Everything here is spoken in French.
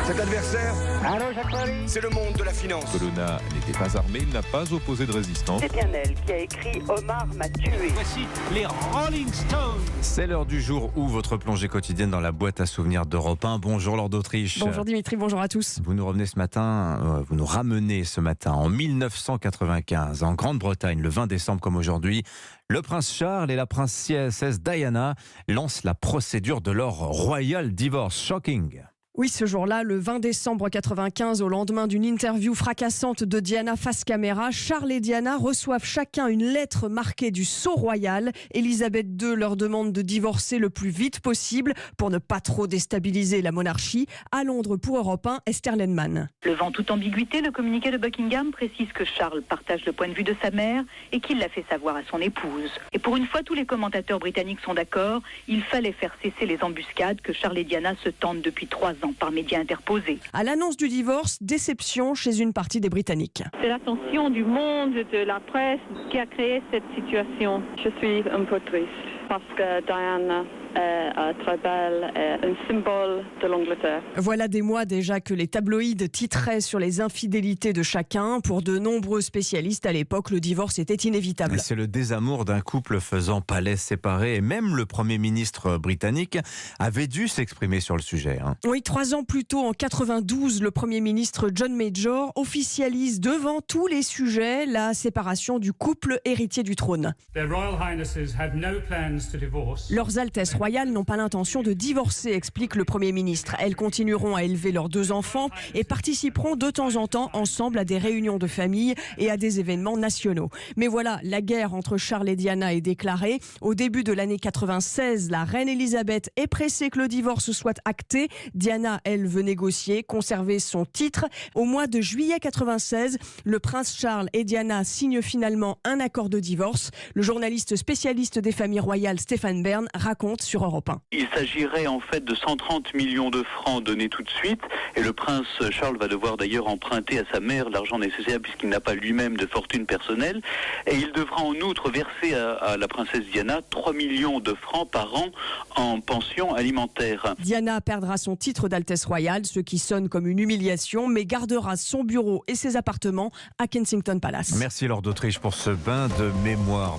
Cet adversaire, c'est le monde de la finance. Colonna n'était pas armé, il n'a pas opposé de résistance. C'est bien elle qui a écrit « Omar m'a tué ». Voici les Rolling Stones. C'est l'heure du jour où votre plongée quotidienne dans la boîte à souvenirs d'Europe 1. Bonjour Laure d'Autriche. Bonjour Dimitri, bonjour à tous. Vous nous ramenez ce matin en 1995 en Grande-Bretagne, le 20 décembre comme aujourd'hui. Le prince Charles et la princesse Diana lancent la procédure de leur royal divorce. Shocking. Oui, ce jour-là, le 20 décembre 95, au lendemain d'une interview fracassante de Diana face caméra, Charles et Diana reçoivent chacun une lettre marquée du sceau royal. Elisabeth II leur demande de divorcer le plus vite possible pour ne pas trop déstabiliser la monarchie. À Londres pour Europe 1, Esther Lenman. Levant toute ambiguïté, le communiqué de Buckingham précise que Charles partage le point de vue de sa mère et qu'il l'a fait savoir à son épouse. Et pour une fois, tous les commentateurs britanniques sont d'accord, il fallait faire cesser les embuscades que Charles et Diana se tentent depuis 3 ans par médias interposés. À l'annonce du divorce, déception chez une partie des Britanniques. C'est l'attention du monde, de la presse qui a créé cette situation. Je suis un peu triste parce que Diana est très belle, est un symbole de l'Angleterre. Voilà des mois déjà que les tabloïds titraient sur les infidélités de chacun. Pour de nombreux spécialistes à l'époque, le divorce était inévitable. C'est le désamour d'un couple faisant palais séparés. Et même le Premier ministre britannique avait dû s'exprimer sur le sujet. Oui, 3 ans plus tôt, en 92, le Premier ministre John Major officialise devant tous les sujets la séparation du couple héritier du trône. Leurs Altesses royales n'ont pas l'intention de divorcer, explique le Premier ministre. Elles continueront à élever leurs 2 enfants et participeront de temps en temps ensemble à des réunions de famille et à des événements nationaux. Mais voilà, la guerre entre Charles et Diana est déclarée. Au début de l'année 96, la reine Elisabeth est pressée que le divorce soit acté. Diana, elle, veut négocier, conserver son titre. Au mois de juillet 96, le prince Charles et Diana signent finalement un accord de divorce. Le journaliste spécialiste des familles royales Stéphane Bern raconte sur Europe 1. Il s'agirait en fait de 130 millions de francs donnés tout de suite et le prince Charles va devoir d'ailleurs emprunter à sa mère l'argent nécessaire puisqu'il n'a pas lui-même de fortune personnelle et il devra en outre verser à la princesse Diana 3 millions de francs par an en pension alimentaire. Diana perdra son titre d'Altesse royale, ce qui sonne comme une humiliation, mais gardera son bureau et ses appartements à Kensington Palace. Merci Laure d'Autriche pour ce bain de mémoire.